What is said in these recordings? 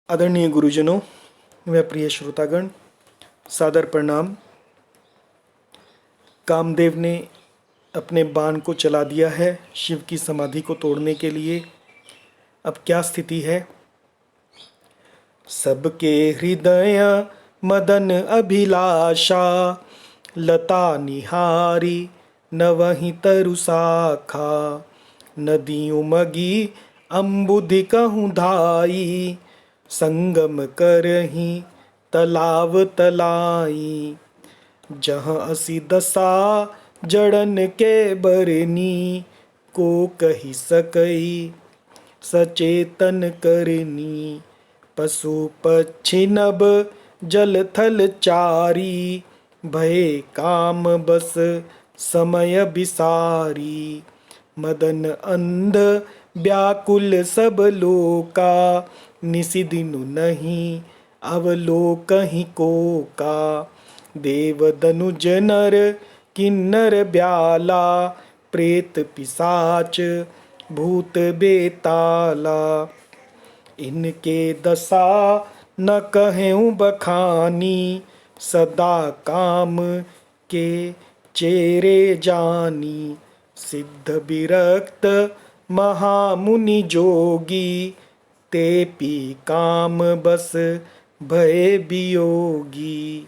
आदरणीय गुरुजनों व प्रिय श्रोतागण, सादर प्रणाम। कामदेव ने अपने बाण को चला दिया है शिव की समाधि को तोड़ने के लिए। अब क्या स्थिति है? सबके हृदय मदन अभिलाषा, लता निहारी नवहि तरु शाखा। नदी उमगी अम्बुधि कहूँ धाई, संगम करही तलाव तलाई। जहाँ असी दशा जड़न के बरनी, को कही सकई सचेतन करनी। पशु पक्षी नभ जल थल चारी, भय काम बस समय बिसारी। मदन अंध व्याकुल सब लोका, निसि दिनु नहीं अवलोकहि को का। देव दनुज नर किन्नर ब्याला, प्रेत पिशाच भूत बेताला। इनके दशा न कहूँ बखानी, सदा काम के चेरे जानी। सिद्ध विरक्त महामुनि जोगी, ते पी काम बस भय वियोगी।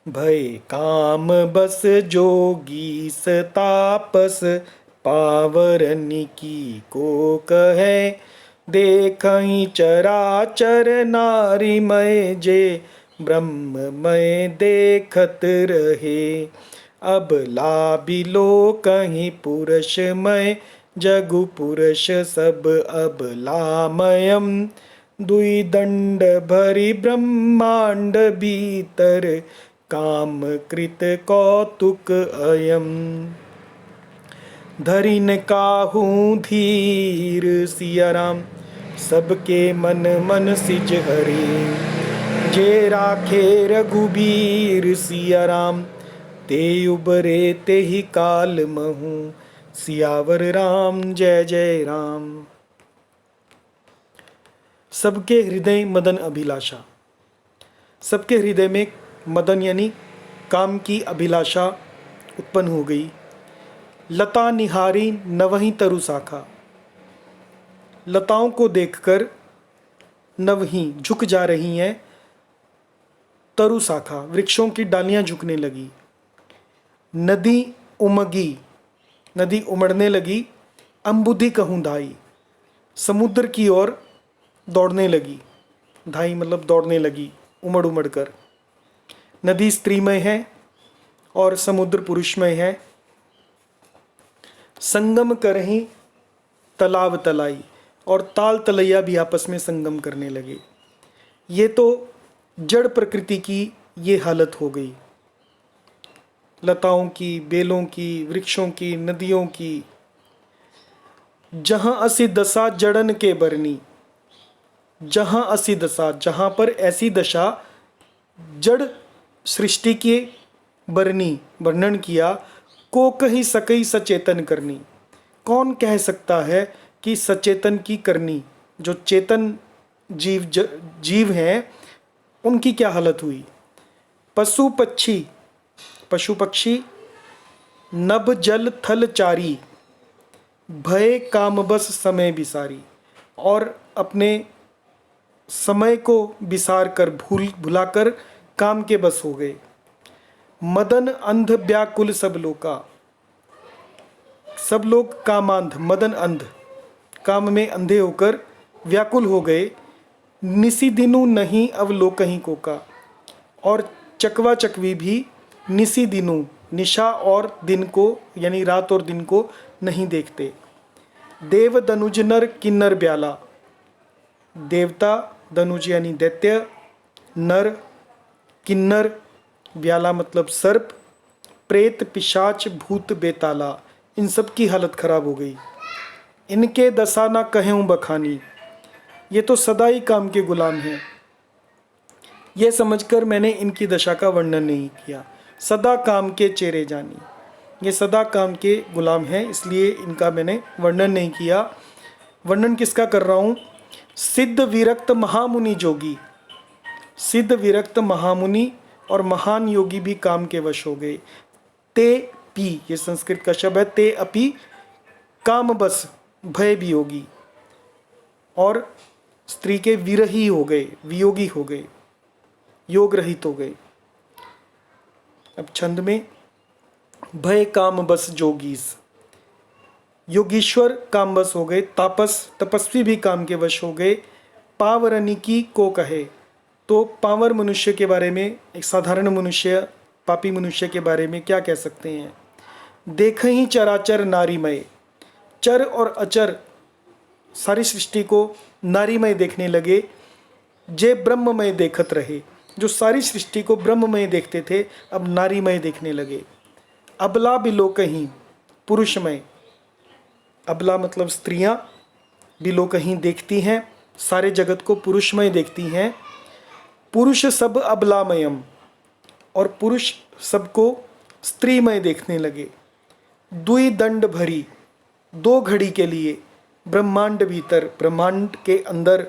भय काम बस जोगी सतापस, पावरनि की को कहे। देखहि चराचर नारीमय, जे ब्रह्ममय देखत रहे। अबला बिलो कहीं पुरुषमय, जगु पुरुष सब अबलामयम। दुई दंड भरी ब्रह्मांड भीतर, काम कृत कौतुक अयम। धरिन काहू धीर सिया राम, सबके मन मन सिज हरे। जे राखे रघुबीर सिया राम, ते उबरे ते ही काल महू। सियावर राम जय जय राम। सबके हृदय मदन अभिलाषा। सबके हृदय में मदन यानी काम की अभिलाषा उत्पन्न हो गई। लता निहारी नवहि तरु शाखा, लताओं को देखकर नवहि झुक जा रही हैं तरु शाखा, वृक्षों की डालियां झुकने लगी। नदी उमगी, नदी उमड़ने लगी। अम्बुधि कहूँ धाई, समुद्र की ओर दौड़ने लगी। धाई मतलब दौड़ने लगी, उमड़ उमड़ कर। नदी स्त्रीमय है और समुद्र पुरुषमय है। संगम करहीं तालाब तलाई, और ताल तलैया भी आपस में संगम करने लगे। ये तो जड़ प्रकृति की ये हालत हो गई। लताओं की, बेलों की, वृक्षों की, नदियों की। जहाँ असी दशा जड़न के बरनी, जहाँ असी दशा, जहाँ पर ऐसी दशा जड़ सृष्टि के बरनी वर्णन किया। को कही सकई सचेतन करनी, कौन कह सकता है कि सचेतन की करनी। जो चेतन जीव हैं उनकी क्या हालत हुई। पशु पक्षी, पशु पक्षी नभ जल थल चारी, भय काम बस समय बिसारी। और अपने समय को बिसार कर भुलाकर काम के बस हो गए। मदन अंध व्याकुल सब लोका, सब लोग कामांध, मदन अंध, काम में अंधे होकर व्याकुल हो गए। निसी दिनु नहीं अवलोकहीं को का, और चकवा चकवी भी निसी दिनु, निशा और दिन को यानी रात और दिन को नहीं देखते। देव दनुज नर किन्नर ब्याला, देवता दनुज यानी दैत्य, नर किन्नर, ब्याला मतलब सर्प, प्रेत पिशाच भूत बेताला, इन सब की हालत खराब हो गई। इनके दशा ना कहूँ बखानी, ये तो सदा ही काम के गुलाम हैं। ये समझकर मैंने इनकी दशा का वर्णन नहीं किया। सदा काम के चेरे जानी, ये सदा काम के गुलाम हैं, इसलिए इनका मैंने वर्णन नहीं किया। वर्णन किसका कर रहा हूँ? सिद्ध विरक्त महामुनि जोगी, सिद्ध विरक्त महामुनि और महान योगी भी काम के वश हो गए। ते पी, ये संस्कृत का शब्द है, ते अपि काम बस भय वियोगी, और स्त्री के विरही हो गए, वियोगी हो गए, योग रहित हो गए। अब छंद में, भय काम बस जोगीस, योगीश्वर काम बस हो गए, तापस तपस्वी भी काम के वश हो गए। पावरनिकी को कहे, तो पावर मनुष्य के बारे में, एक साधारण मनुष्य, पापी मनुष्य के बारे में क्या कह सकते हैं। देख ही चराचर नारीमय, चर और अचर सारी सृष्टि को नारीमय देखने लगे। जे ब्रह्ममय देखत रहे, जो सारी सृष्टि को ब्रह्ममय देखते थे अब नारीमय देखने लगे। अबला बिलो कहीं पुरुषमय, अबला मतलब स्त्रियां, बिलो कहीं देखती हैं, सारे जगत को पुरुषमय देखती हैं। पुरुष सब अबलामयम, और पुरुष सबको स्त्रीमय देखने लगे। दुई दंड भरी, दो घड़ी के लिए, ब्रह्मांड भीतर, ब्रह्मांड के अंदर,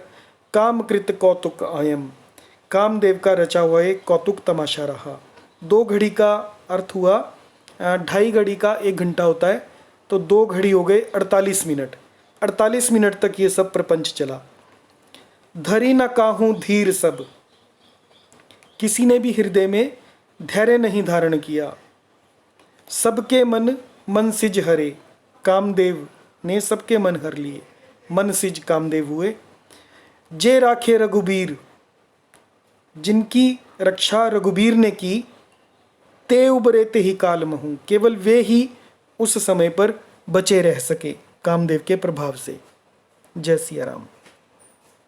कामकृत कौतुक आयम, कामदेव का रचा हुआ एक कौतुक तमाशा रहा। दो घड़ी का अर्थ हुआ 2.5 घड़ी का 1 घंटा होता है, तो 2 घड़ी हो गए 48 मिनट। 48 मिनट तक ये सब प्रपंच चला। धरी न काहूँ धीर सब, किसी ने भी हृदय में धैर्य नहीं धारण किया। सबके मन मन सिज हरे, कामदेव ने सबके मन हर लिए, मन सिज कामदेव हुए। जे राखे रघुबीर, जिनकी रक्षा रघुबीर ने की, ते उबरे ते ही काल महू, केवल वे ही उस समय पर बचे रह सके कामदेव के प्रभाव से। जय सिया राम।